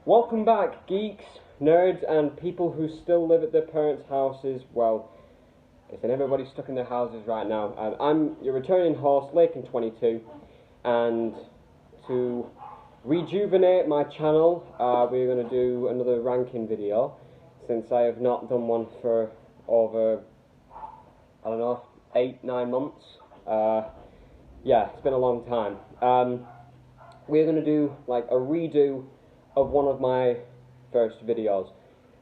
Welcome back, geeks, nerds, and people who still live at their parents' houses. Well, listen, everybody's stuck in their houses right now. I'm your returning host, Lakin22, and to rejuvenate my channel, we're going to do another ranking video, since I have not done one for over, I don't know, 8-9 months. Yeah, it's been a long time. We're going to do like a redo of one of my first videos.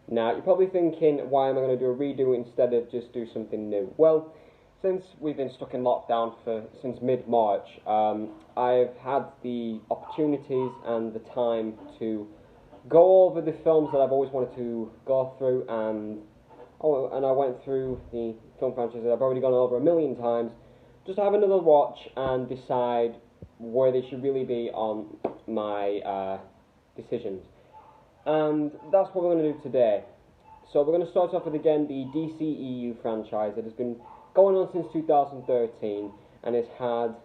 Now, you're probably thinking, why am I going to do a redo instead of just do something new? Well, since we've been stuck in lockdown since mid-March, I've had the opportunities and the time to go over the films that I've always wanted to go through, and I went through the film franchises that I've already gone over 1,000,000 times, just to have another watch and decide where they should really be on my decisions. And that's what we're going to do today. So we're going to start off with, again, the DCEU franchise that has been going on since 2013, and it's had,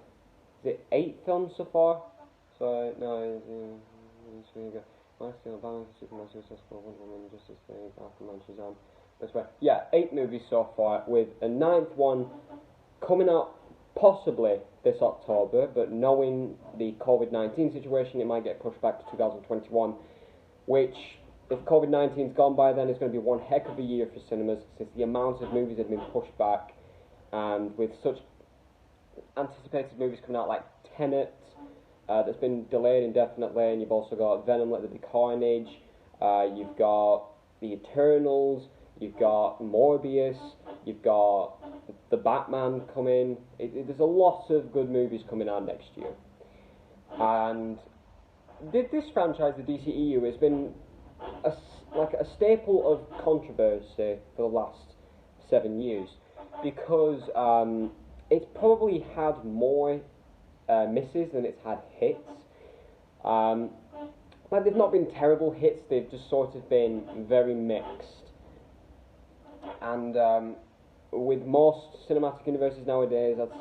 is it 8 films so far? So, no, yeah, 8 movies so far, with a 9th one coming out possibly this October, but knowing the COVID-19 situation, it might get pushed back to 2021, which, if COVID-19's gone by then, it's going to be one heck of a year for cinemas, since the amount of movies have been pushed back, and with such anticipated movies coming out like Tenet, that's been delayed indefinitely, and you've also got Venom, Let There Be Carnage, you've got The Eternals, you've got Morbius, you've got The Batman coming. There's a lot of good movies coming out next year. And this franchise, the DCEU, has been like a staple of controversy for the last 7 years, because it's probably had more misses than it's had hits. Like, they've not been terrible hits, they've just sort of been very mixed. And with most cinematic universes nowadays, that's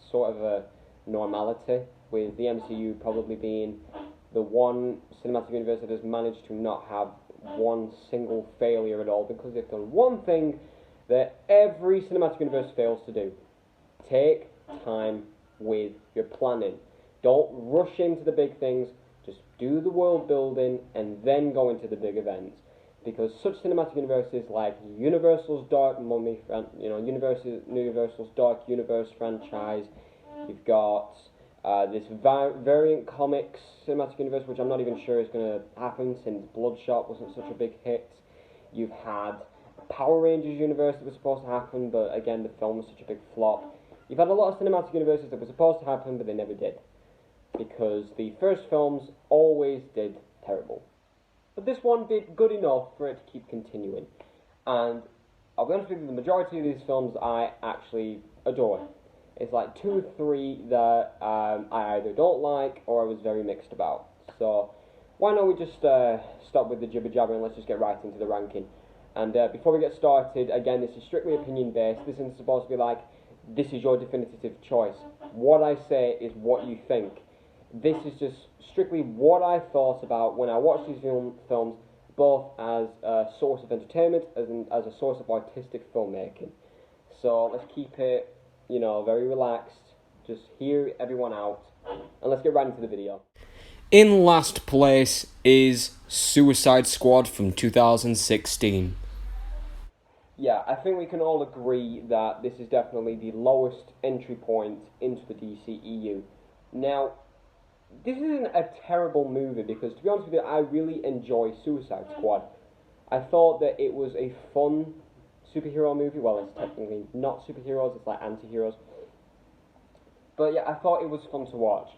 sort of a normality, with the MCU probably being the one cinematic universe that has managed to not have one single failure at all, because they've done one thing that every cinematic universe fails to do: take time with your planning. Don't rush into the big things, just do the world building and then go into the big events. Because such cinematic universes like Universal's Dark Mummy, Universal's Dark Universe franchise, you've got this variant comics cinematic universe, which I'm not even sure is going to happen since Bloodshot wasn't such a big hit. You've had Power Rangers universe that was supposed to happen, but again, the film was such a big flop. You've had a lot of cinematic universes that were supposed to happen, but they never did, because the first films always did terrible. But this one did good enough for it to keep continuing. And I'll be honest with you, the majority of these films I actually adore. It's like 2 or 3 that I either don't like or I was very mixed about. So why don't we just stop with the jibber jabber and let's just get right into the ranking. And before we get started, again, this is strictly opinion based. This isn't supposed to be like, this is your definitive choice. What I say is what you think. This is just strictly what I thought about when I watched these films, both as a source of entertainment and as a source of artistic filmmaking. So let's keep it, very relaxed. Just hear everyone out, and let's get right into the video. In last place is Suicide Squad from 2016. Yeah, I think we can all agree that this is definitely the lowest entry point into the DCEU. Now, this isn't a terrible movie, because, to be honest with you, I really enjoy Suicide Squad. I thought that it was a fun superhero movie. Well, it's technically not superheroes, it's like anti-heroes. But yeah, I thought it was fun to watch.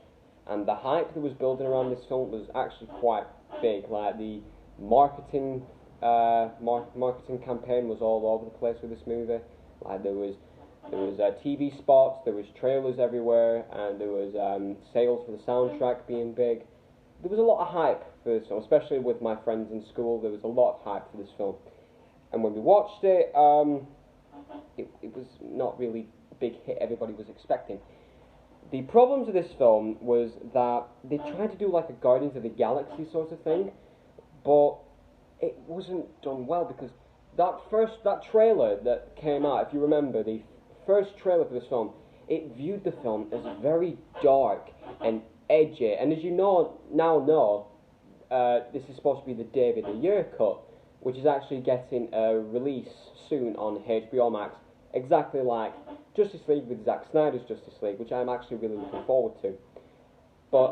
And the hype that was building around this film was actually quite big. Like, the marketing campaign was all over the place with this movie. Like, there was TV spots, there was trailers everywhere, and there was sales for the soundtrack being big. There was a lot of hype for this film, especially with my friends in school. There was a lot of hype for this film, and when we watched it, it was not really the big hit everybody was expecting. The problems of this film was that they tried to do like a Guardians of the Galaxy sort of thing, but it wasn't done well because that trailer that came out, if you remember, the first trailer for this film, it viewed the film as very dark and edgy, and as you know, this is supposed to be the David Ayer cut, which is actually getting a release soon on HBO Max, exactly like Justice League with Zack Snyder's Justice League, which I'm actually really looking forward to. But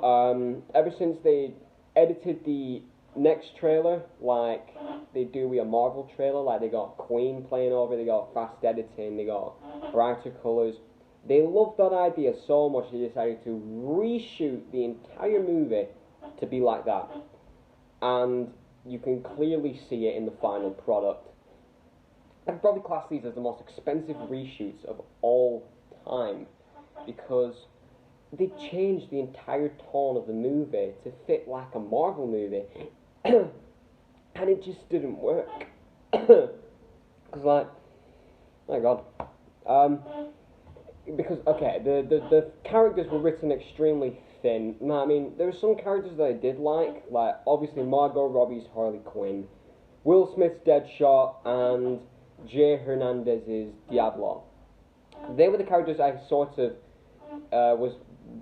ever since they edited the next trailer, like they do with a Marvel trailer, like they got Queen playing over, they got fast editing, they got brighter colours, they loved that idea so much they decided to reshoot the entire movie to be like that. And you can clearly see it in the final product. I'd probably class these as the most expensive reshoots of all time, because they changed the entire tone of the movie to fit like a Marvel movie, and it just didn't work. Because, like, my God, because, okay, the characters were written extremely thin. No, I mean, there were some characters that I did like obviously Margot Robbie's Harley Quinn, Will Smith's Deadshot, and Jay Hernandez's Diablo. They were the characters I sort of was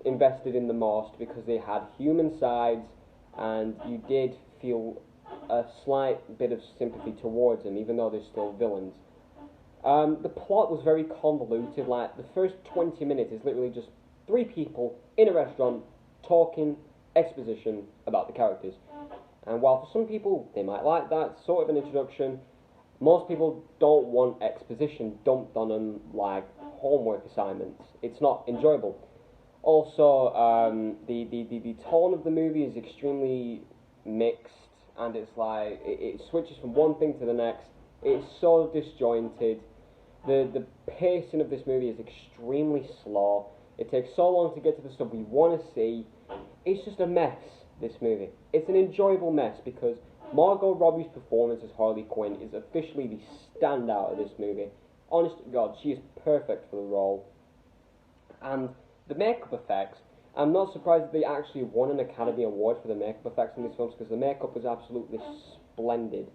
invested in the most because they had human sides, and you did feel a slight bit of sympathy towards them, even though they're still villains. The plot was very convoluted. Like, the first 20 minutes is literally just three people in a restaurant talking exposition about the characters. And while for some people they might like that sort of an introduction, most people don't want exposition dumped on them like homework assignments. It's not enjoyable. Also, the tone of the movie is extremely mixed, and it's like it switches from one thing to the next. It's so disjointed. The pacing of this movie is extremely slow. It takes so long to get to the stuff we want to see. It's just a mess, this movie. It's an enjoyable mess because Margot Robbie's performance as Harley Quinn is officially the standout of this movie. Honest to God, she is perfect for the role. And the makeup effects, I'm not surprised that they actually won an Academy Award for the makeup effects in these films, because the makeup was absolutely splendid.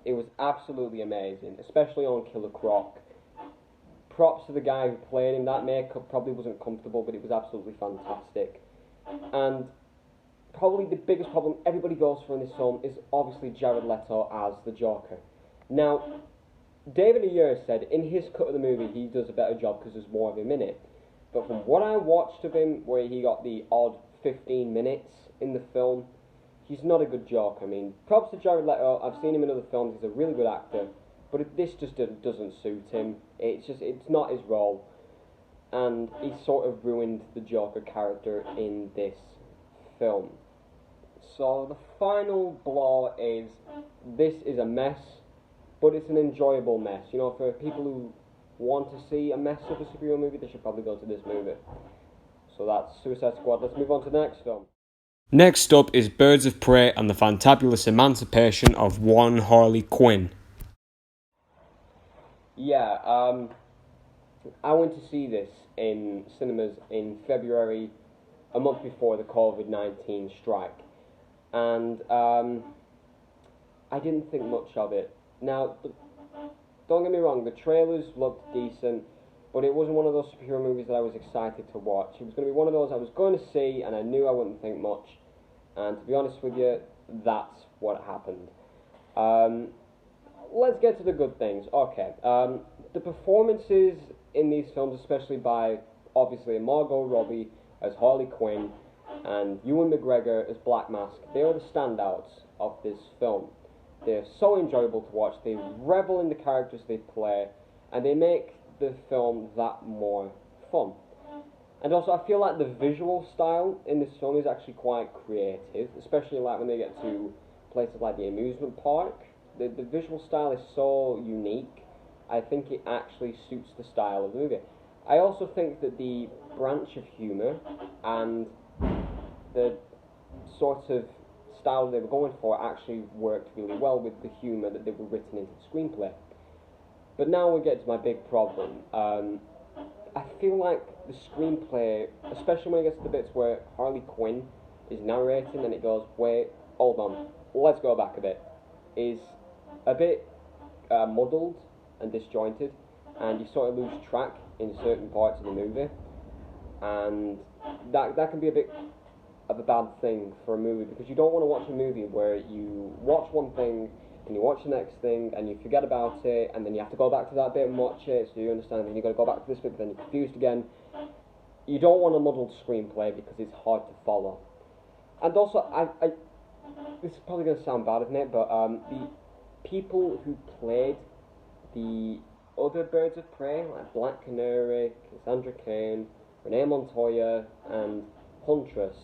It was absolutely amazing, especially on Killer Croc. Props to the guy who played him. That makeup probably wasn't comfortable, but it was absolutely fantastic. And probably the biggest problem everybody goes for in this film is obviously Jared Leto as the Joker. Now, David Ayer said in his cut of the movie he does a better job because there's more of him in it. But from what I watched of him, where he got the odd 15 minutes in the film, he's not a good Joker. I mean, props to Jared Leto. I've seen him in other films. He's a really good actor. But this just doesn't suit him. It's not his role. And he sort of ruined the Joker character in this film. So the final blow is, this is a mess, but it's an enjoyable mess. You know, for people who want to see a mess of a superhero movie, they should probably go to this movie. So that's Suicide Squad. Let's move on to the next film. Next up is Birds of Prey and the Fantabulous Emancipation of One Harley Quinn. Yeah, I went to see this in cinemas in February, a month before the COVID-19 strike, and I didn't think much of it. Now, don't get me wrong, the trailers looked decent, but it wasn't one of those superhero movies that I was excited to watch. It was going to be one of those I was going to see, and I knew I wouldn't think much, and to be honest with you, that's what happened. Let's get to the good things. Okay, the performances in these films, especially by, obviously, Margot Robbie as Harley Quinn and Ewan McGregor as Black Mask, they are the standouts of this film. They're so enjoyable to watch. They revel in the characters they play, and they make the film that more fun. And also, I feel like the visual style in this film is actually quite creative, especially like when they get to places like the amusement park. The visual style is so unique. I think it actually suits the style of the movie. I also think that the branch of humour and the sort of style they were going for actually worked really well with the humour that they were written into the screenplay. But now we get to my big problem. I feel like the screenplay, especially when it gets to the bits where Harley Quinn is narrating and it goes, wait, hold on, let's go back a bit, is a bit muddled and disjointed, and you sort of lose track in certain parts of the movie, and that can be a bit of a bad thing for a movie, because you don't want to watch a movie where you watch one thing and you watch the next thing and you forget about it, and then you have to go back to that bit and watch it so you understand, and then you've got to go back to this bit, but then you're confused again. You don't want a muddled screenplay because it's hard to follow. And also, this is probably going to sound bad, isn't it, but the people who played the other Birds of Prey, like Black Canary, Cassandra Cain, Renee Montoya, and Huntress,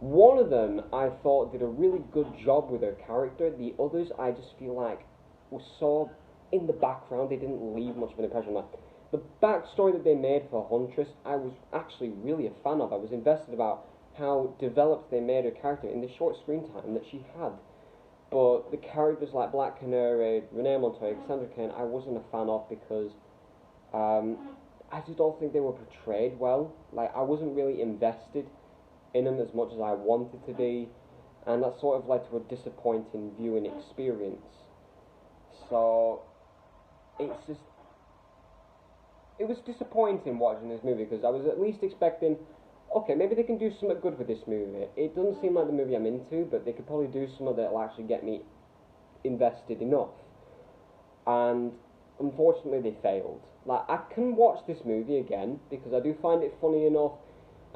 one of them I thought did a really good job with her character. The others I just feel like were so in the background, they didn't leave much of an impression. Like, the backstory that they made for Huntress, I was actually really a fan of. I was invested about how developed they made her character in the short screen time that she had. But the characters like Black Canary, Renee Montoya, Cassandra Cain, I wasn't a fan of because I just don't think they were portrayed well. Like, I wasn't really invested in them as much as I wanted to be, and that sort of led to a disappointing viewing experience. So it was disappointing watching this movie, because I was at least expecting, okay, maybe they can do something good with this movie. It doesn't seem like the movie I'm into, but they could probably do something that'll actually get me invested enough. And unfortunately they failed. Like, I can watch this movie again because I do find it funny enough,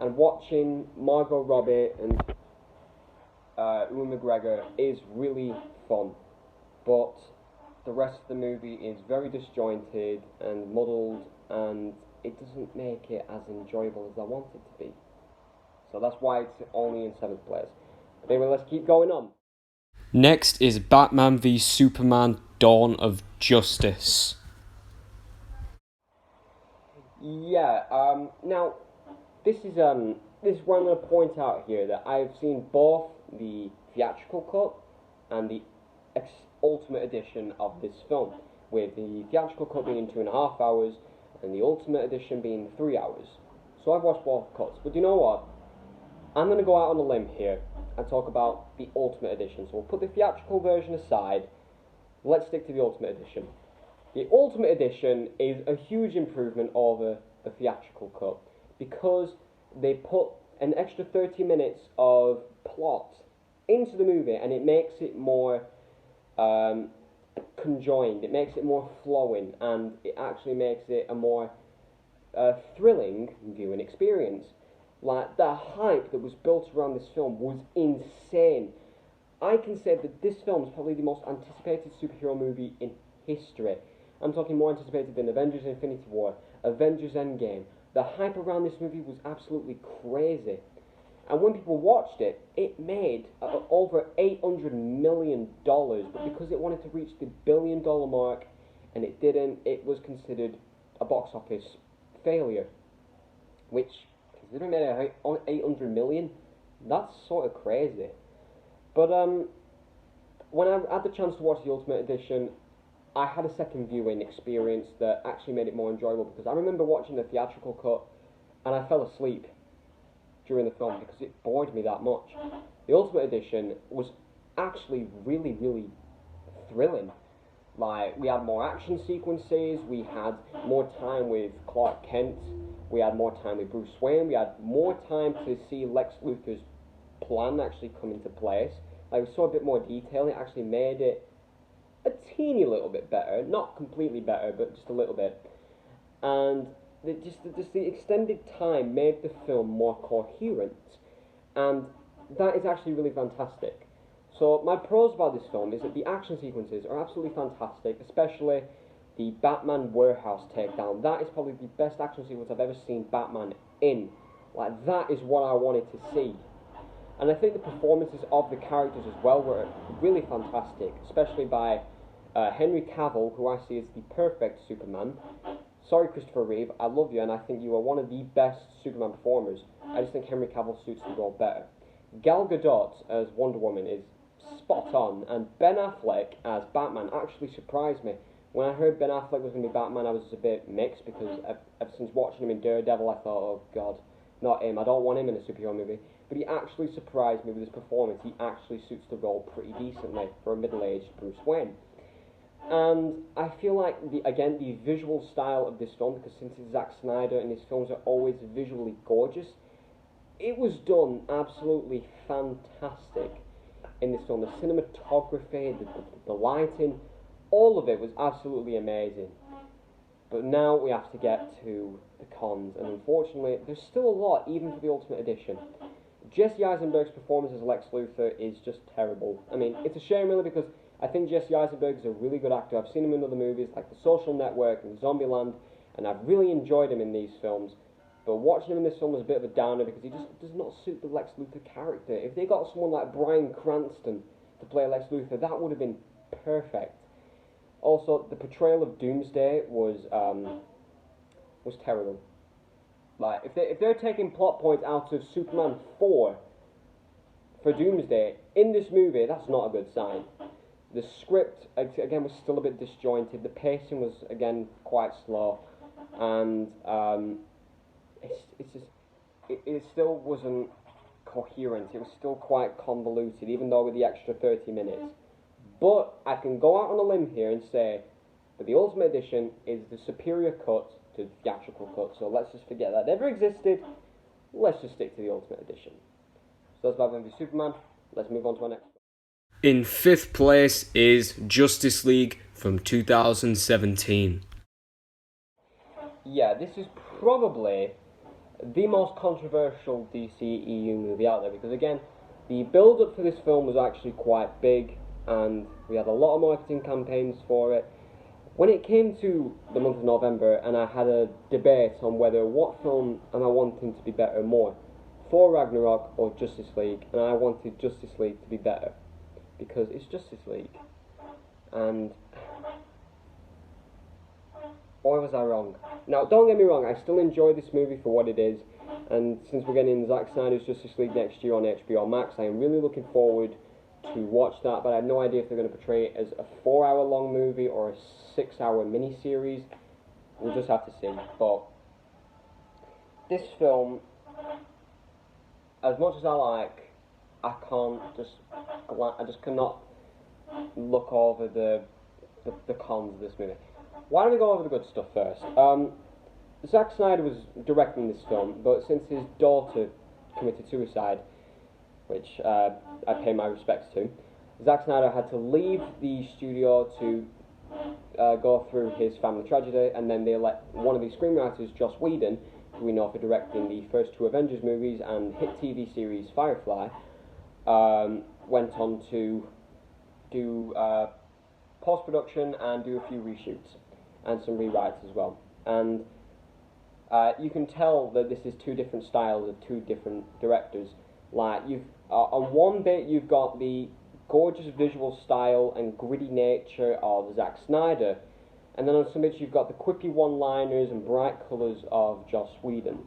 and watching Margot Robbie and Ewan McGregor is really fun, but the rest of the movie is very disjointed and muddled, and it doesn't make it as enjoyable as I want it to be. So that's why it's only in 7th place. But anyway, let's keep going on. Next is Batman v Superman: Dawn of Justice. Yeah, now, this is where I'm going to point out here that I've seen both the theatrical cut and the Ultimate Edition of this film, with the theatrical cut being 2.5 hours and the Ultimate Edition being 3 hours. So I've watched both cuts, but you know what? I'm going to go out on a limb here and talk about the Ultimate Edition. So we'll put the theatrical version aside, let's stick to the Ultimate Edition. The Ultimate Edition is a huge improvement over the theatrical cut, because they put an extra 30 minutes of plot into the movie, and it makes it more conjoined, it makes it more flowing, and it actually makes it a more thrilling viewing experience. Like, the hype that was built around this film was insane. I can say that this film is probably the most anticipated superhero movie in history. I'm talking more anticipated than Avengers Infinity War, Avengers Endgame. The hype around this movie was absolutely crazy. And when people watched it, it made over $800 million, but because it wanted to reach the $1 billion mark, and it didn't, it was considered a box office failure. Which, considering it made $800 million, that's sort of crazy. But when I had the chance to watch the Ultimate Edition, I had a second viewing experience that actually made it more enjoyable, because I remember watching the theatrical cut and I fell asleep during the film because it bored me that much. The Ultimate Edition was actually really, really thrilling. Like, we had more action sequences, we had more time with Clark Kent, we had more time with Bruce Wayne, we had more time to see Lex Luthor's plan actually come into place. Like, we saw a bit more detail, and it actually made it a teeny little bit better, not completely better, but just a little bit. And the extended time made the film more coherent, and that is actually really fantastic. So my pros about this film is that the action sequences are absolutely fantastic, especially the Batman warehouse takedown. That is probably the best action sequence I've ever seen Batman in. Like, that is what I wanted to see. And I think the performances of the characters as well were really fantastic, especially by Henry Cavill, who I see as the perfect Superman. Sorry, Christopher Reeve, I love you, and I think you are one of the best Superman performers. I just think Henry Cavill suits the role better. Gal Gadot as Wonder Woman is spot on, and Ben Affleck as Batman actually surprised me. When I heard Ben Affleck was going to be Batman, I was a bit mixed, because ever since watching him in Daredevil, I thought, oh god, not him, I don't want him in a superhero movie. But he actually surprised me with his performance. He actually suits the role pretty decently for a middle-aged Bruce Wayne. And I feel like, the visual style of this film, because since it's Zack Snyder and his films are always visually gorgeous, it was done absolutely fantastic in this film. The cinematography, the lighting, all of it was absolutely amazing. But now we have to get to the cons, and unfortunately, there's still a lot, even for the Ultimate Edition. Jesse Eisenberg's performance as Lex Luthor is just terrible. I mean, it's a shame really, because I think Jesse Eisenberg is a really good actor. I've seen him in other movies like The Social Network and Zombieland, and I've really enjoyed him in these films. But watching him in this film was a bit of a downer, because he just does not suit the Lex Luthor character. If they got someone like Bryan Cranston to play Lex Luthor, that would have been perfect. Also, the portrayal of Doomsday was terrible. Like, if they're taking plot points out of Superman 4 for Doomsday in this movie, that's not a good sign. The script, again, was still a bit disjointed. The pacing was, again, quite slow. And it still wasn't coherent. It was still quite convoluted, even though with the extra 30 minutes. But I can go out on a limb here and say that the Ultimate Edition is the superior cut to the theatrical cut. So let's just forget that never existed. Let's just stick to the Ultimate Edition. So that's Batman v Superman. Let's move on to our next one. In 5th place is Justice League from 2017. Yeah, this is probably the most controversial DCEU movie out there, because again, the build-up for this film was actually quite big, and we had a lot of marketing campaigns for it. When it came to the month of November, and I had a debate on what film am I wanting to be better more, Thor Ragnarok or Justice League, and I wanted Justice League to be better, because it's Justice League. And why was I wrong? Now, don't get me wrong, I still enjoy this movie for what it is, and since we're getting Zack Snyder's Justice League next year on HBO Max, I am really looking forward to watch that, but I have no idea if they're going to portray it as a 4-hour-long movie or a 6-hour miniseries. We'll just have to see. But this film, as much as I just cannot look over the cons of this movie. Why don't we go over the good stuff first? Zack Snyder was directing this film, but since his daughter committed suicide, which I pay my respects to, Zack Snyder had to leave the studio to go through his family tragedy, and then they let one of the screenwriters, Joss Whedon, who we know for directing the first 2 Avengers movies and hit TV series Firefly, went on to do post-production and do a few reshoots and some rewrites as well. And you can tell that this is 2 different styles of 2 different directors. Like, on one bit you've got the gorgeous visual style and gritty nature of Zack Snyder, and then on some bits you've got the quippy one-liners and bright colours of Joss Whedon.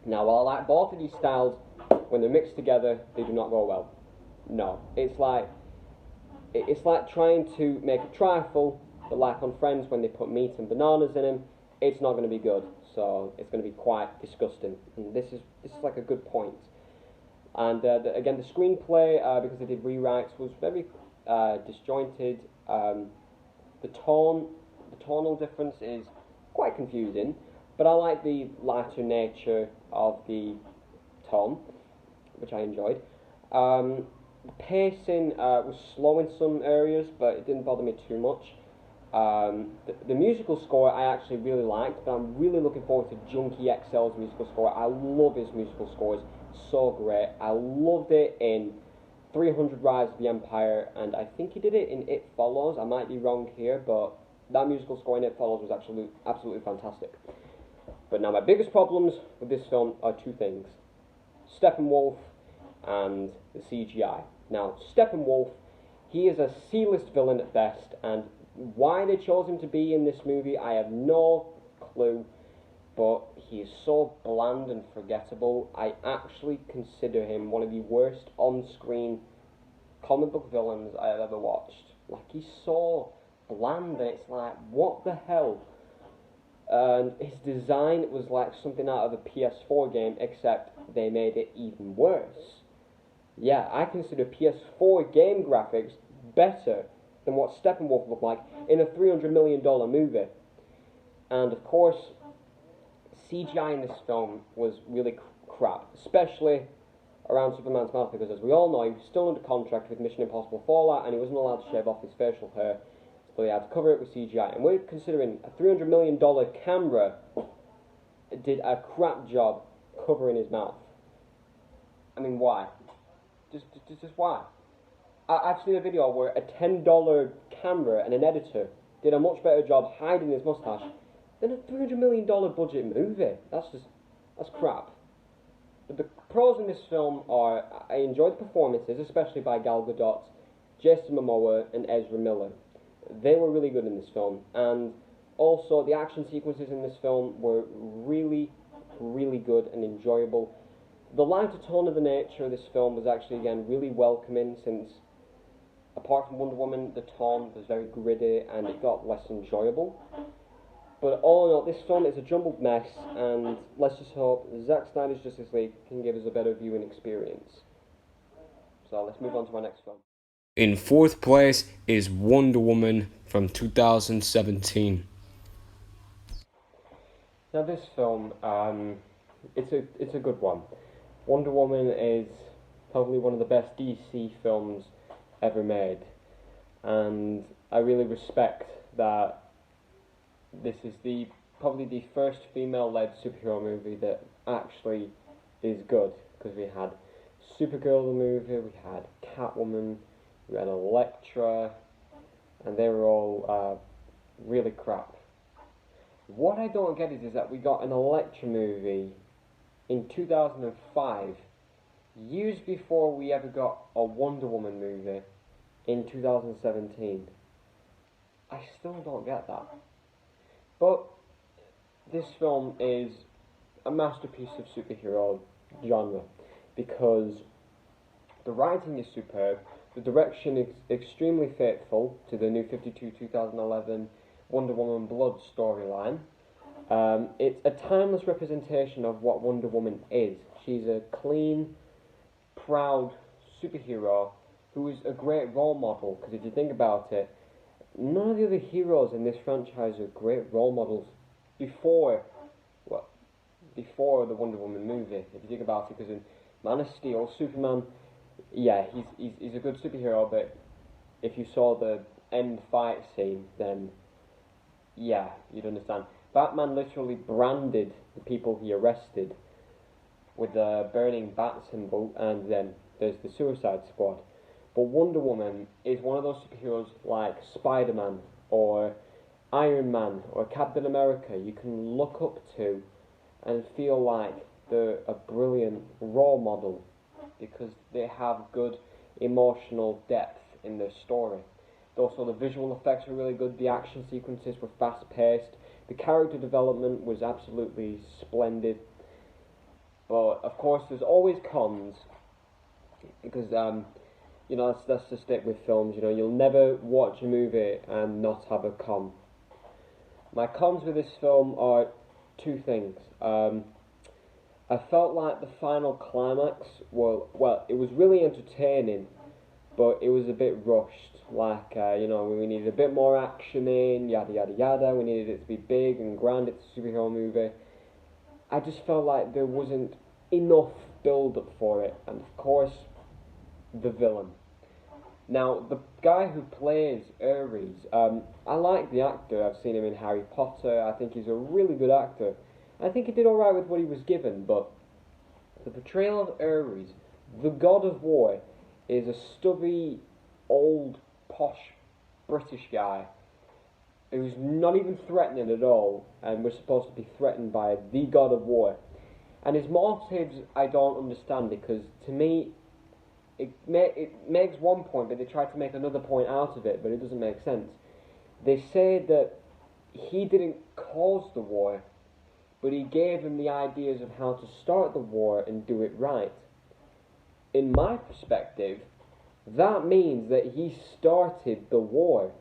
Now, while I like both of these styles, when they're mixed together, they do not go well. No, it's like trying to make a trifle, but like on Friends, when they put meat and bananas in them, it's not going to be good. So it's going to be quite disgusting. And this is like a good point. And again, the screenplay, because they did rewrites, was very disjointed. The tonal difference is quite confusing, but I like the lighter nature of the tone, which I enjoyed. The pacing was slow in some areas, but it didn't bother me too much. The musical score I actually really liked, but I'm really looking forward to Junkie XL's musical score. I love his musical scores. So great. I loved it in 300 Rise of the Empire, and I think he did it in It Follows. I might be wrong here, but that musical score in It Follows was absolutely fantastic. But now my biggest problems with this film are 2 things: Steppenwolf and the CGI. Now, Steppenwolf, he is a C-list villain at best, and why they chose him to be in this movie, I have no clue. but he is so bland and forgettable. I actually consider him one of the worst on-screen comic book villains I have ever watched. Like, he's so bland, and it's like, what the hell? And his design was like something out of a PS4 game, except they made it even worse. Yeah, I consider PS4 game graphics better than what Steppenwolf looked like in a $300 million movie. And of course, CGI in this film was really crap, especially around Superman's mouth, because as we all know, he was still under contract with Mission Impossible Fallout, and he wasn't allowed to shave off his facial hair, so they had to cover it with CGI. And we're considering a $300 million camera did a crap job covering his mouth. I mean, why? Just why? I've seen a video where a $10 camera and an editor did a much better job hiding his mustache than a $300 million budget movie. That's crap. But the pros in this film are, I enjoyed the performances, especially by Gal Gadot, Jason Momoa, and Ezra Miller. They were really good in this film, and also the action sequences in this film were really, really good and enjoyable. The lighter tone of the nature of this film was actually, again, really welcoming, since apart from Wonder Woman, the tone was very gritty and it got less enjoyable. But all in all, this film is a jumbled mess, and let's just hope Zack Snyder's Justice League can give us a better viewing experience. So let's move on to our next film. In fourth place is Wonder Woman from 2017. Now this film, it's a good one. Wonder Woman is probably one of the best DC films ever made, and I really respect that this is probably the first female-led superhero movie that actually is good, because we had Supergirl the movie, we had Catwoman, we had Elektra, and they were all really crap. What I don't get is that we got an Elektra movie in 2005, years before we ever got a Wonder Woman movie in 2017. I still don't get that. But this film is a masterpiece of superhero genre, because the writing is superb, the direction is extremely faithful to the New 52 2011 Wonder Woman Blood storyline. It's a timeless representation of what Wonder Woman is. She's a clean, proud superhero who is a great role model, because if you think about it, none of the other heroes in this franchise are great role models before the Wonder Woman movie. If you think about it, because in Man of Steel, Superman, yeah, he's a good superhero, but if you saw the end fight scene, then yeah, you'd understand. Batman literally branded the people he arrested with the burning bat symbol, and then there's the Suicide Squad. But Wonder Woman is one of those superheroes like Spider-Man or Iron Man or Captain America you can look up to and feel like they're a brilliant role model, because they have good emotional depth in their story. Also, the visual effects were really good, the action sequences were fast-paced, the character development was absolutely splendid. But of course there's always cons, because you know, that's just it with films. You know, you'll never watch a movie and not have a con. My cons with this film are two things. I felt like the final climax, well, it was really entertaining, but it was a bit rushed. Like, you know, we needed a bit more action in, yada yada yada. We needed it to be big and grand. It's a superhero movie. I just felt like there wasn't enough build-up for it, and of course, the villain. Now, the guy who plays Ares, I like the actor. I've seen him in Harry Potter. I think he's a really good actor. I think he did alright with what he was given, but the portrayal of Ares, the god of war, is a stubby, old, posh British guy who's not even threatening at all, and we're supposed to be threatened by the god of war. And his motives I don't understand, because to me it makes one point, but they try to make another point out of it, but it doesn't make sense. They say that he didn't cause the war, but he gave him the ideas of how to start the war and do it right. In my perspective, that means that he started the war.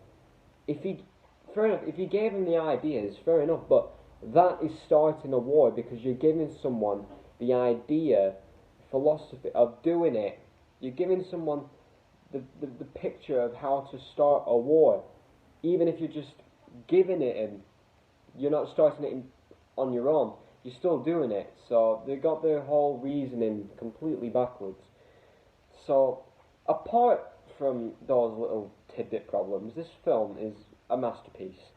Fair enough, if you gave him the ideas, fair enough, but that is starting a war because you're giving someone the idea, philosophy of doing it. You're giving someone the picture of how to start a war. Even if you're just giving it in, you're not starting it on your own, you're still doing it. So they got their whole reasoning completely backwards. So apart from those little tidbit problems, this film is a masterpiece,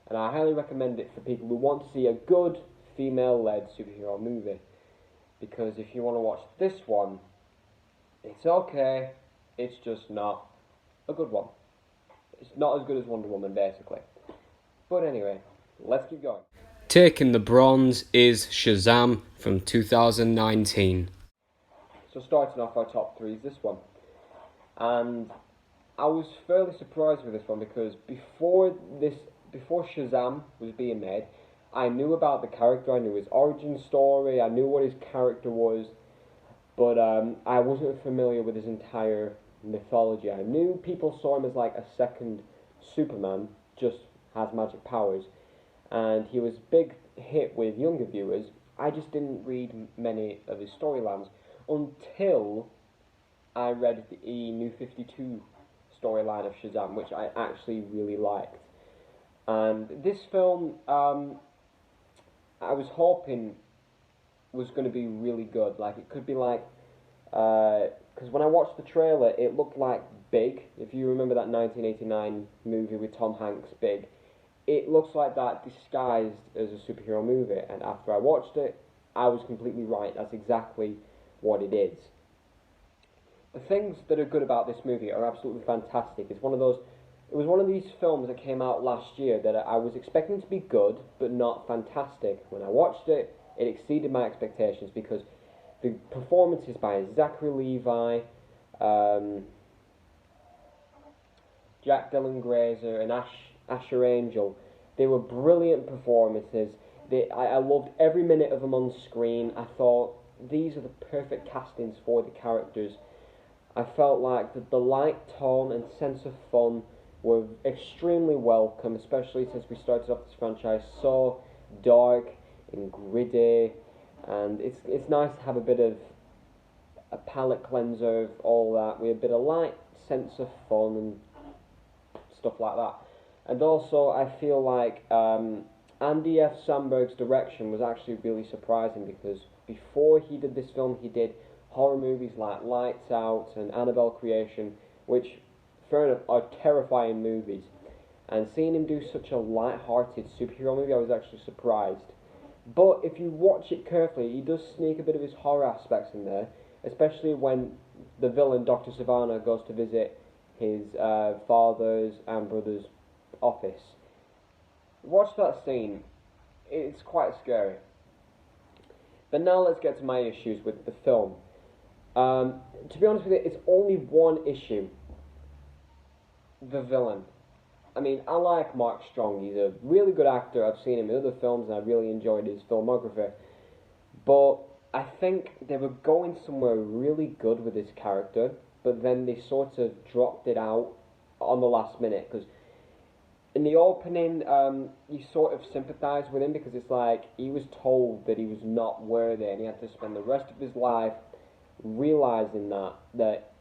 and I highly recommend it for people who want to see a good female-led superhero movie, because if you want to watch this one, it's okay, it's just not a good one. It's not as good as Wonder Woman, basically. But anyway, let's keep going. Taking the bronze is Shazam from 2019. So starting off our top three is this one. And I was fairly surprised with this one because before Shazam was being made, I knew about the character, I knew his origin story, I knew what his character was, but I wasn't familiar with his entire mythology. I knew people saw him as like a second Superman, just has magic powers, and he was a big hit with younger viewers. I just didn't read many of his storylines until I read the New 52 storyline of Shazam, which I actually really liked. And this film, I was hoping was going to be really good. Like, it could be like, because when I watched the trailer, it looked like Big. If you remember that 1989 movie with Tom Hanks, Big, it looks like that disguised as a superhero movie. And after I watched it, I was completely right. That's exactly what it is. The things that are good about this movie are absolutely fantastic. It was one of these films that came out last year that I was expecting to be good, but not fantastic. When I watched it, it exceeded my expectations because the performances by Zachary Levi, Jack Dylan Grazer, and Asher Angel, they were brilliant performances. I loved every minute of them on screen. I thought these are the perfect castings for the characters. I felt like the light tone and sense of fun were extremely welcome, especially since we started off this franchise so dark and gritty, and it's nice to have a bit of a palate cleanser of all that with a bit of light sense of fun and stuff like that. And also I feel like Andy F. Samberg's direction was actually really surprising, because before he did this film he did horror movies like Lights Out and Annabelle Creation, which, fair enough, are terrifying movies. And seeing him do such a light-hearted superhero movie, I was actually surprised. But if you watch it carefully, he does sneak a bit of his horror aspects in there, especially when the villain, Dr. Savannah, goes to visit his father's and brother's office. Watch that scene. It's quite scary. But now let's get to my issues with the film. To be honest with you, it's only one issue. The villain. I mean, I like Mark Strong. He's a really good actor. I've seen him in other films and I really enjoyed his filmography. But I think they were going somewhere really good with his character, but then they sort of dropped it out on the last minute, because in the opening, you sort of sympathise with him, because it's like he was told that he was not worthy and he had to spend the rest of his life realising that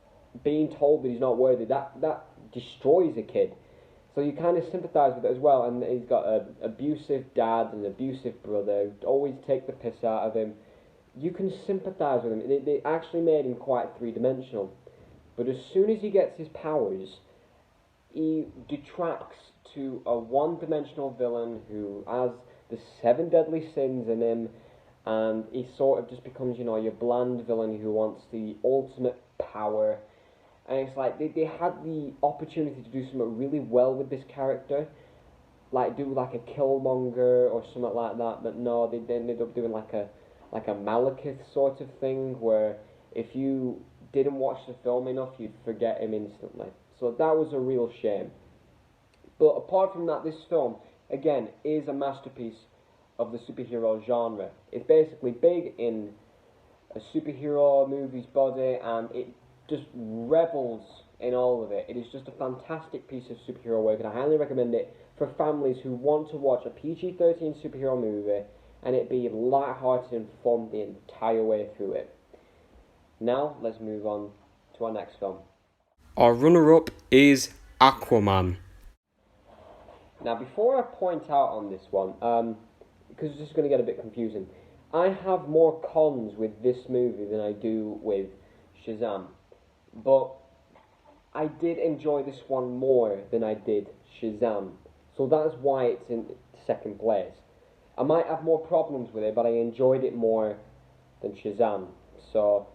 being told that he's not worthy, that destroys a kid. So you kind of sympathise with it as well. And he's got an abusive dad and an abusive brother who always take the piss out of him. You can sympathise with him. They actually made him quite three-dimensional. But as soon as he gets his powers, he detracts to a one-dimensional villain who has the 7 deadly sins in him, and he sort of just becomes, your bland villain who wants the ultimate power. And it's like, they had the opportunity to do something really well with this character, like do like a Killmonger or something like that, but no, they ended up doing like a Malekith sort of thing, where if you didn't watch the film enough, you'd forget him instantly. So that was a real shame. But apart from that, this film, again, is a masterpiece. of the superhero genre. It's basically big in a superhero movie's body, and it just revels in all of it. It is just a fantastic piece of superhero work, and I highly recommend it for families who want to watch a PG-13 superhero movie and it be light-hearted and fun the entire way through it. Now, let's move on to our next film. Our runner-up is Aquaman. Now, before I point out on this one, because it's just going to get a bit confusing, I have more cons with this movie than I do with Shazam. But I did enjoy this one more than I did Shazam. So that's why it's in second place. I might have more problems with it, but I enjoyed it more than Shazam. So,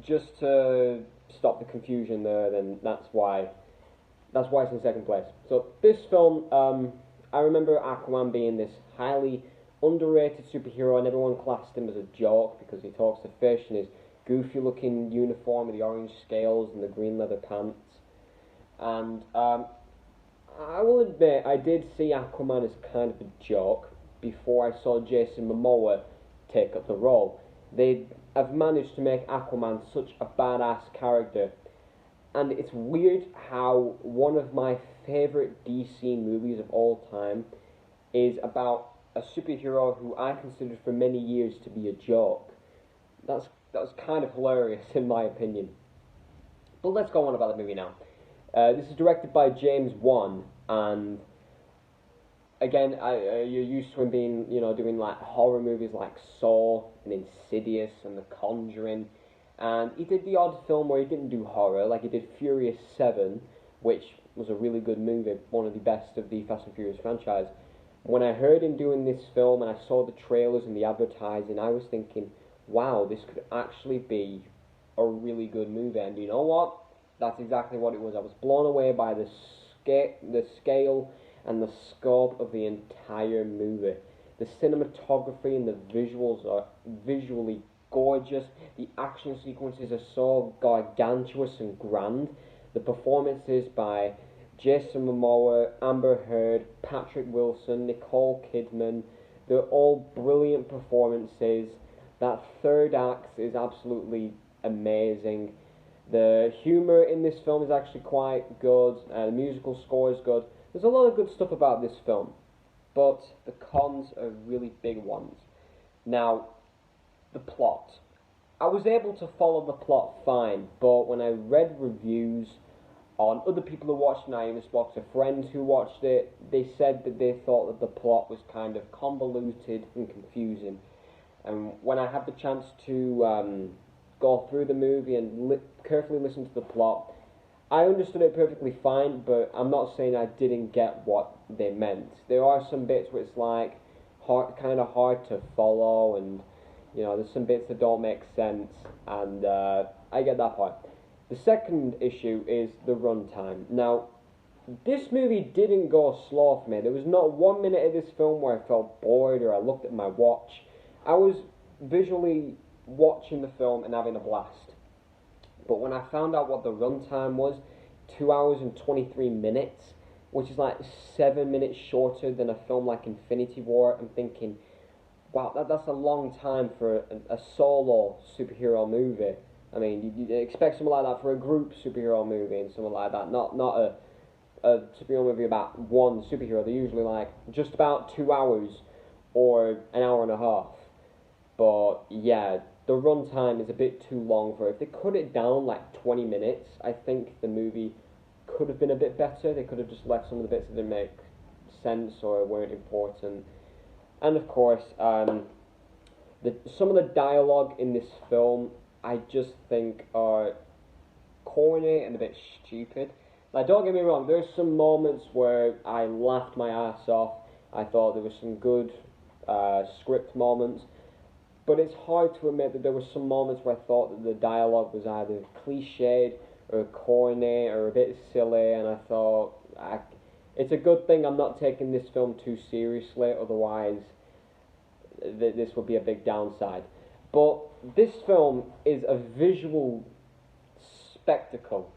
just to stop the confusion there, then that's why it's in second place. So this film, I remember Aquaman being this highly underrated superhero, and everyone classed him as a joke because he talks to fish in his goofy looking uniform with the orange scales and the green leather pants. And I will admit, I did see Aquaman as kind of a joke before I saw Jason Momoa take up the role. They have managed to make Aquaman such a badass character. And it's weird how one of my favourite DC movies of all time is about a superhero who I considered for many years to be a joke. That was kind of hilarious in my opinion. But let's go on about the movie now. This is directed by James Wan, and again, you're used to him being, doing like horror movies like Saw and Insidious and The Conjuring. And he did the odd film where he didn't do horror, like he did Furious 7, which was a really good movie, one of the best of the Fast and Furious franchise. When I heard him doing this film and I saw the trailers and the advertising, I was thinking, wow, this could actually be a really good movie. And you know what? That's exactly what it was. I was blown away by the scale and the scope of the entire movie. The cinematography and the visuals are visually gorgeous. The action sequences are so gargantuous and grand. The performances by Jason Momoa, Amber Heard, Patrick Wilson, Nicole Kidman, they're all brilliant performances. That third act is absolutely amazing. The humour in this film is actually quite good. The musical score is good. There's a lot of good stuff about this film, but the cons are really big ones. Now, the plot. I was able to follow the plot fine, but when I read reviews on other people who watched it, and I even spoke to friends who watched it, they said that they thought that the plot was kind of convoluted and confusing. And when I had the chance to go through the movie and carefully listen to the plot, I understood it perfectly fine, but I'm not saying I didn't get what they meant. There are some bits where it's like kind of hard to follow, and there's some bits that don't make sense, and I get that part. The second issue is the runtime. Now, this movie didn't go slow for me. There was not 1 minute of this film where I felt bored or I looked at my watch. I was visually watching the film and having a blast. But when I found out what the runtime was, 2 hours and 23 minutes, which is like 7 minutes shorter than a film like Infinity War, I'm thinking, wow, that's a long time for a solo superhero movie. I mean, you'd expect something like that for a group superhero movie and something like that, not a superhero movie about one superhero. They're usually like just about 2 hours or an hour and a half. But yeah, the runtime is a bit too long for it. If they cut it down like 20 minutes, I think the movie could have been a bit better. They could have just left some of the bits that didn't make sense or weren't important. And of course, some of the dialogue in this film, I just think are corny and a bit stupid. Like, don't get me wrong, there's some moments where I laughed my ass off. I thought there were some good script moments. But it's hard to admit that there were some moments where I thought that the dialogue was either cliched or corny or a bit silly, and I thought, it's a good thing I'm not taking this film too seriously, otherwise this would be a big downside. But this film is a visual spectacle.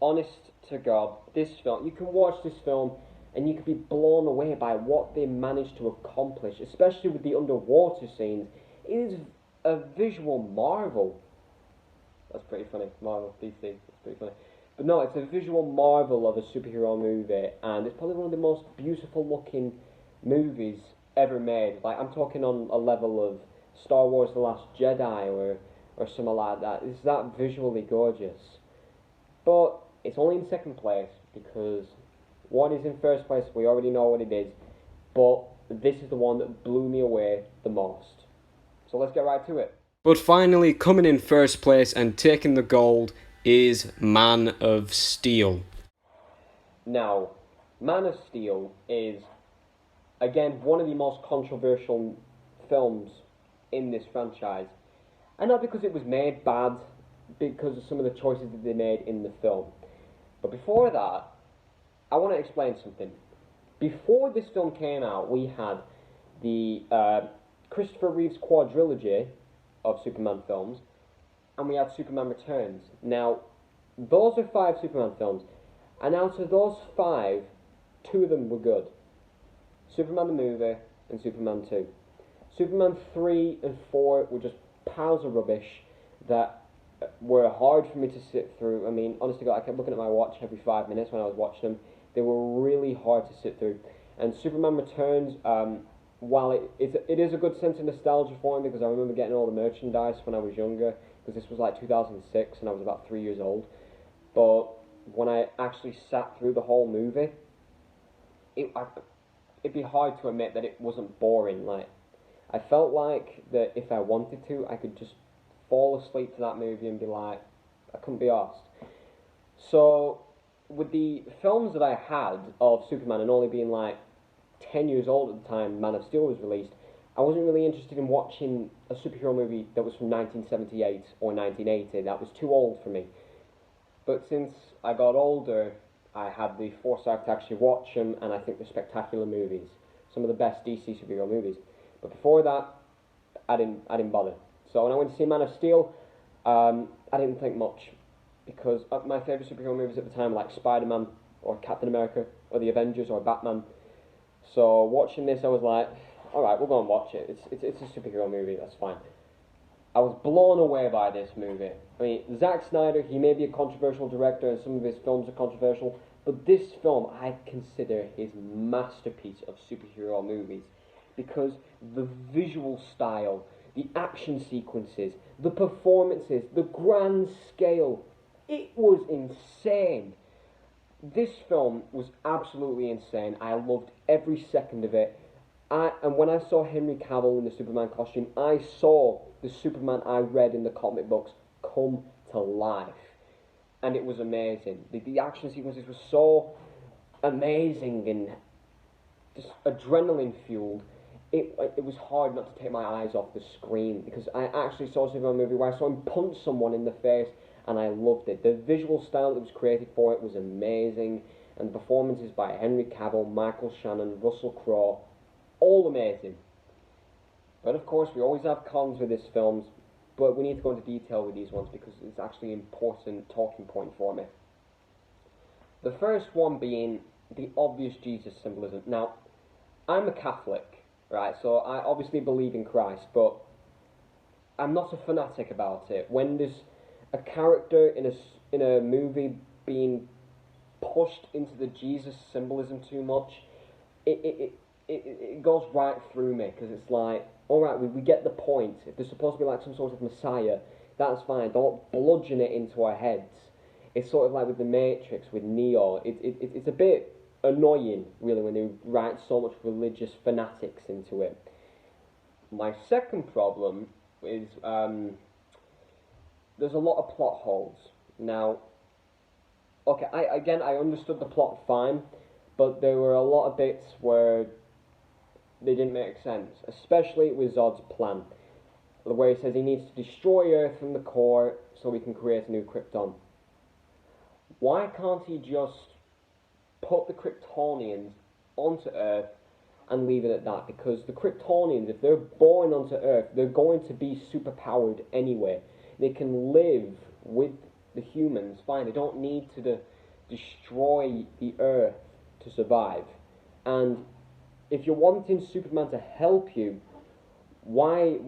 Honest to God, this film, you can watch this film and you could be blown away by what they managed to accomplish, especially with the underwater scenes. It is a visual marvel. That's pretty funny. Marvel, DC, that's pretty funny. But no, it's a visual marvel of a superhero movie, and it's probably one of the most beautiful looking movies ever made. Like, I'm talking on a level of Star Wars The Last Jedi or something like that. It's that visually gorgeous. But it's only in second place because what is in first place, we already know what it is, but this is the one that blew me away the most. So let's get right to it. But finally, coming in first place and taking the gold is Man of Steel. Now, Man of Steel is, again, one of the most controversial films in this franchise. And not because it was made bad, because of some of the choices that they made in the film. But before that, I want to explain something. Before this film came out, we had the Christopher Reeve's quadrilogy of Superman films, and we had Superman Returns. Now, those are 5 Superman films, and out of those 5, 2 of them were good. Superman the movie and Superman 2. Superman 3 and 4 were just piles of rubbish that were hard for me to sit through. I mean, honestly, God, I kept looking at my watch every 5 minutes when I was watching them. They were really hard to sit through. And Superman Returns, while it is a good sense of nostalgia for me, because I remember getting all the merchandise when I was younger, because this was like 2006 and I was about 3 years old. But when I actually sat through the whole movie, it'd be hard to admit that it wasn't boring. Like, I felt like that if I wanted to, I could just fall asleep to that movie and be like, I couldn't be arsed. So, with the films that I had of Superman and only being like 10 years old at the time Man of Steel was released, I wasn't really interested in watching a superhero movie that was from 1978 or 1980. That was too old for me. But since I got older, I had the foresight to actually watch them, and I think they're spectacular movies. Some of the best DC superhero movies. But before that, I didn't bother. So when I went to see Man of Steel, I didn't think much, because my favourite superhero movies at the time were like Spider-Man, or Captain America, or the Avengers, or Batman. So watching this, I was like, alright, we'll go and watch it. It's a superhero movie, that's fine. I was blown away by this movie. I mean, Zack Snyder, he may be a controversial director, and some of his films are controversial, but this film I consider his masterpiece of superhero movies, because the visual style, the action sequences, the performances, the grand scale, it was insane. This film was absolutely insane. I loved every second of it. And when I saw Henry Cavill in the Superman costume, I saw the Superman I read in the comic books come to life. And it was amazing. The action sequences were so amazing and just adrenaline fueled. It was hard not to take my eyes off the screen, because I actually saw a Superman movie where I saw him punch someone in the face, and I loved it. The visual style that was created for it was amazing, and the performances by Henry Cavill, Michael Shannon, Russell Crowe, all amazing. But of course, we always have cons with these films, but we need to go into detail with these ones because it's actually an important talking point for me. The first one being the obvious Jesus symbolism. Now, I'm a Catholic, right, so I obviously believe in Christ, but I'm not a fanatic about it. When there's a character in a movie being pushed into the Jesus symbolism too much, it goes right through me, because it's like, alright, we get the point. If there's supposed to be like some sort of Messiah, that's fine. Don't bludgeon it into our heads. It's sort of like with the Matrix, with Neo. It's a bit annoying, really, when they write so much religious fanatics into it. My second problem is there's a lot of plot holes. Now, okay, I understood the plot fine, but there were a lot of bits where they didn't make sense, especially with Zod's plan, where he says he needs to destroy Earth from the core so we can create a new Krypton. Why can't he just put the Kryptonians onto Earth and leave it at that? Because the Kryptonians, if they're born onto Earth, they're going to be superpowered anyway. They can live with the humans, fine. They don't need to destroy the Earth to survive. And if you're wanting Superman to help you, why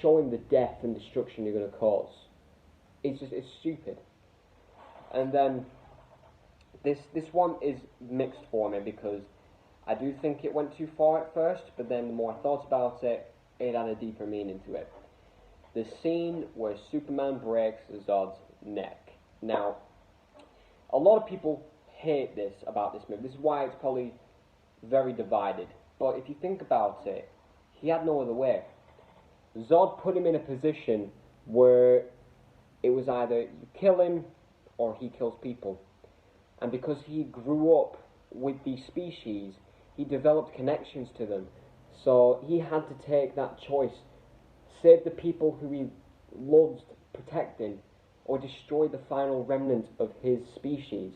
show him the death and destruction you're going to cause? It's stupid. And then this one is mixed for me, because I do think it went too far at first, but then the more I thought about it, it had a deeper meaning to it. The scene where Superman breaks Zod's neck. Now, a lot of people hate this about this movie. This is why it's probably very divided. But if you think about it, he had no other way. Zod put him in a position where it was either you kill him or he kills people. And because he grew up with these species, he developed connections to them. So he had to take that choice. Save the people who he loved protecting, or destroy the final remnant of his species.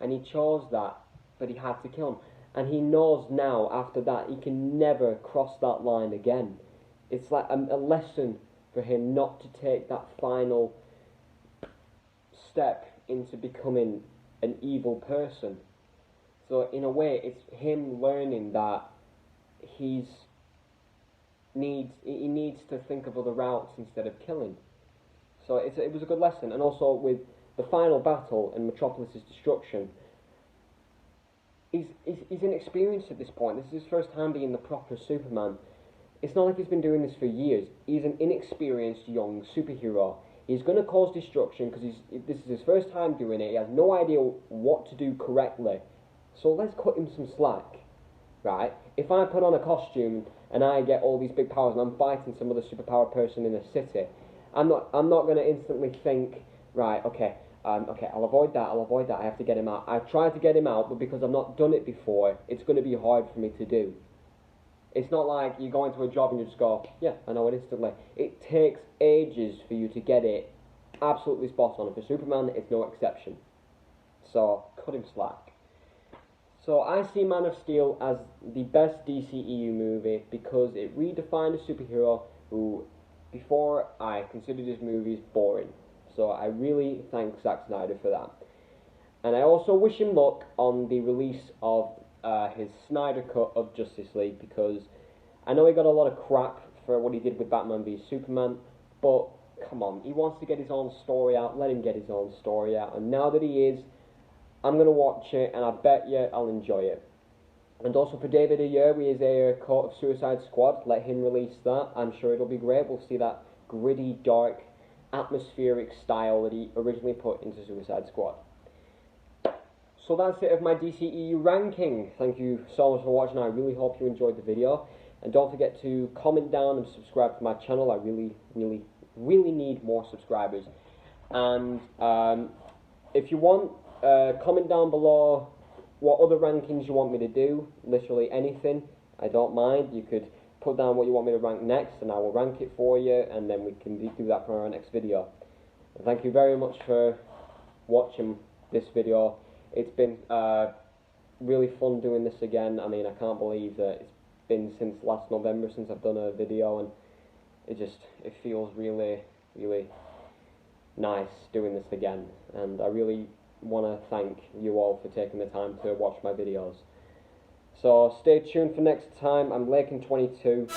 And he chose that, but he had to kill him. And he knows now, after that, he can never cross that line again. It's like a lesson for him not to take that final step into becoming an evil person. So in a way, it's him learning that he needs to think of other routes instead of killing. So it was a good lesson. And also with the final battle and Metropolis's destruction, he's inexperienced at this point. This is his first time being the proper Superman. It's not like he's been doing this for years. He's an inexperienced young superhero. He's going to cause destruction because this is his first time doing it. He has no idea what to do correctly. So let's cut him some slack, right? If I put on a costume and I get all these big powers and I'm fighting some other superpowered person in a city, I'm not going to instantly think, right, okay, I'll avoid that, I have to get him out. I've tried to get him out, but because I've not done it before, it's going to be hard for me to do. It's not like you go into a job and you just go, yeah, I know it instantly. It takes ages for you to get it absolutely spot on. And for Superman, it's no exception. So, cut him slack. So, I see Man of Steel as the best DCEU movie because it redefined a superhero who, before, I considered his movies boring. So, I really thank Zack Snyder for that. And I also wish him luck on the release of his Snyder cut of Justice League, because I know he got a lot of crap for what he did with Batman v Superman, but come on, he wants to get his own story out, let him get his own story out, and now that he is, I'm going to watch it, and I bet you I'll enjoy it. And also for David Ayer, we is a cut of Suicide Squad, let him release that, I'm sure it'll be great. We'll see that gritty, dark, atmospheric style that he originally put into Suicide Squad. So that's it of my DCEU ranking. Thank you so much for watching. I really hope you enjoyed the video. And don't forget to comment down and subscribe to my channel. I really need more subscribers. And if you want, comment down below what other rankings you want me to do. Literally anything. I don't mind. You could put down what you want me to rank next, and I will rank it for you, and then we can do that for our next video. And thank you very much for watching this video. It's been really fun doing this again. I mean, I can't believe that it's been since last November since I've done a video, and it feels really, really nice doing this again. And I really want to thank you all for taking the time to watch my videos. So stay tuned for next time. I'm Lakin22.